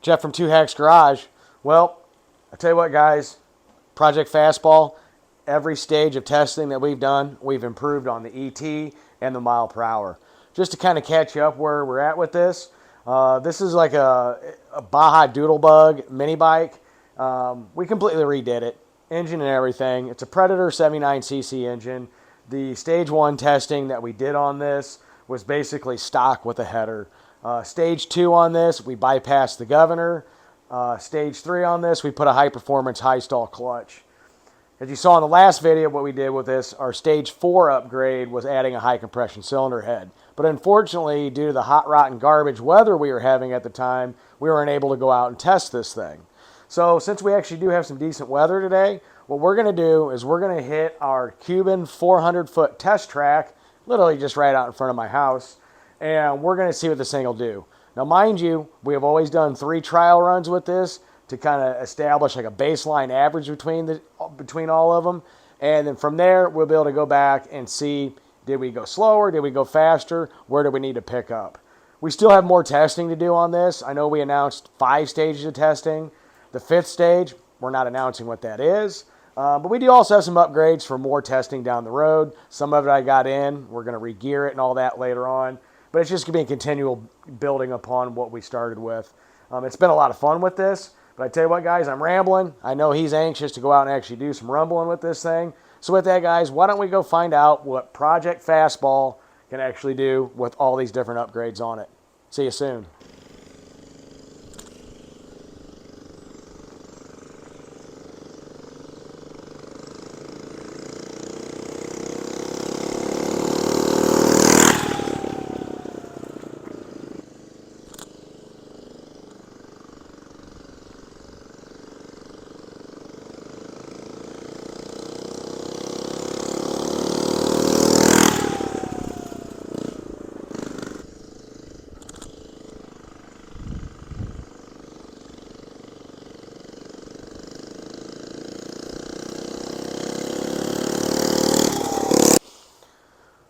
Jeff from Two Hacks Garage. Well, I tell you what, guys, Project Fastball, every stage of testing that we've done, we've improved on the ET and the mile per hour. Just to kind of catch you up where we're at with this, this is like a Baja Doodlebug mini bike. We completely redid it, engine and everything. It's a Predator 79cc engine. The stage 1 testing that we did on this was basically stock with a header. Stage 2 on this, we bypassed the governor. Stage 3 on this, we put a high-performance high-stall clutch. As you saw in the last video, what we did with this, our stage 4 upgrade was adding a high-compression cylinder head. But unfortunately, due to the hot, rotten garbage weather we were having at the time, we weren't able to go out and test this thing. So since we actually do have some decent weather today, what we're going to do is we're going to hit our Cuban 400-foot test track, literally just right out in front of my house, and we're going to see what this thing will do. Now, mind you, we have always done 3 trial runs with this to kind of establish like a baseline average between all of them, and then from there, we'll be able to go back and see, did we go slower, did we go faster, where do we need to pick up. We still have more testing to do on this. I know we announced 5 stages of testing. The 5th stage, we're not announcing what that is. But we do also have some upgrades for more testing down the road. Some of it I got in. We're going to re-gear it and all that later on. But it's just going to be a continual building upon what we started with. It's been a lot of fun with this. But I tell you what, guys, I'm rambling. I know he's anxious to go out and actually do some rumbling with this thing. So with that, guys, why don't we go find out what Project Fastball can actually do with all these different upgrades on it. See you soon.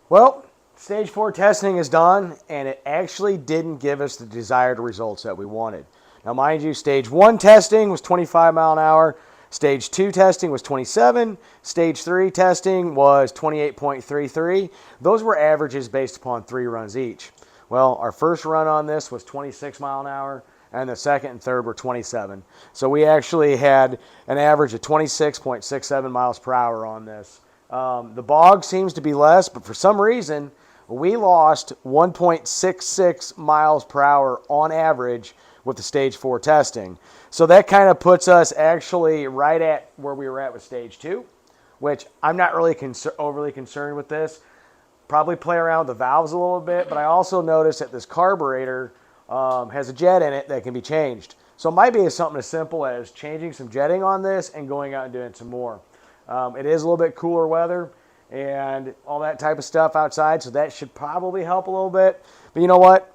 Well, stage 4 testing is done, and it actually didn't give us the desired results that we wanted. Now, mind you, stage 1 testing was 25 mile an hour. Stage 2 testing was 27. Stage 3 testing was 28.33. Those were averages based upon 3 runs each. Well, our first run on this was 26 mile an hour, and the second and third were 27. So we actually had an average of 26.67 miles per hour on this. The bog seems to be less, but for some reason, we lost 1.66 miles per hour on average with the stage 4 testing. So that kind of puts us actually right at where we were at with stage 2, which I'm not really overly concerned with this. Probably play around with the valves a little bit, but I also noticed that this carburetor has a jet in it that can be changed. So it might be something as simple as changing some jetting on this and going out and doing some more. It is a little bit cooler weather and all that type of stuff outside, so that should probably help a little bit. But you know what?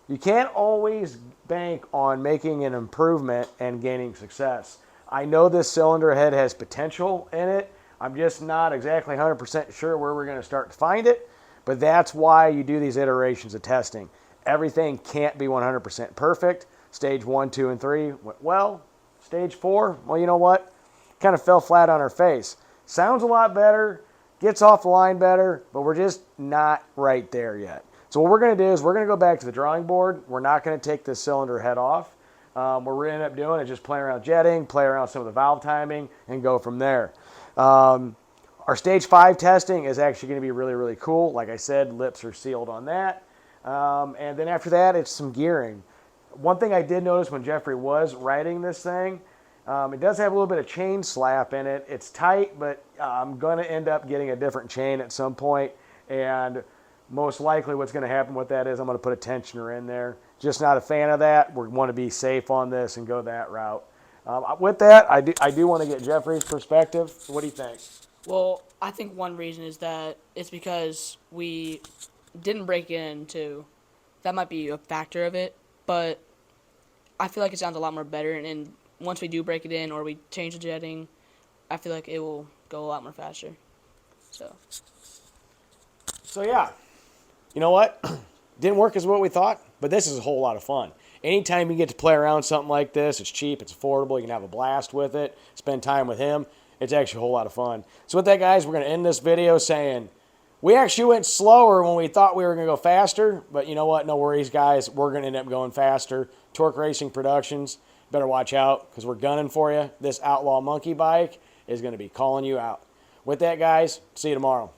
You can't always bank on making an improvement and gaining success. I know this cylinder head has potential in it. I'm just not exactly 100% sure where we're going to start to find it, but that's why you do these iterations of testing. Everything can't be 100% perfect. Stage 1, 2, and 3 went well. Stage 4, well, you know what? Kind of fell flat on our face. Sounds a lot better, gets off the line better, but we're just not right there yet. So what we're going to do is we're going to go back to the drawing board. We're not going to take this cylinder head off. What we're going to end up doing is just play around jetting, play around some of the valve timing, and go from there. Our stage 5 testing is actually going to be really, really cool. Like I said, lips are sealed on that. And then after that, it's some gearing. One thing I did notice when Jeffrey was riding this thing, it does have a little bit of chain slap in it. It's tight, but I'm going to end up getting a different chain at some point. And most likely what's going to happen with that is I'm going to put a tensioner in there. Just not a fan of that. We want to be safe on this and go that route. With that, I do want to get Jeffrey's perspective. What do you think? Well, I think one reason is that it's because we didn't break it into. That might be a factor of it, but I feel like it sounds a lot more better, and once we do break it in or we change the jetting, I feel like it will go a lot more faster. So yeah, you know what? Didn't work as what we thought. But this is a whole lot of fun. Anytime you get to play around something like this, it's cheap, it's affordable, you can have a blast with it, spend time with him. It's actually a whole lot of fun. So with that, guys, we're going to end this video saying we actually went slower when we thought we were going to go faster. But you know what? No worries, guys. We're going to end up going faster. Torque Racing Productions, better watch out because we're gunning for you. This Outlaw monkey bike is going to be calling you out. With that, guys, see you tomorrow.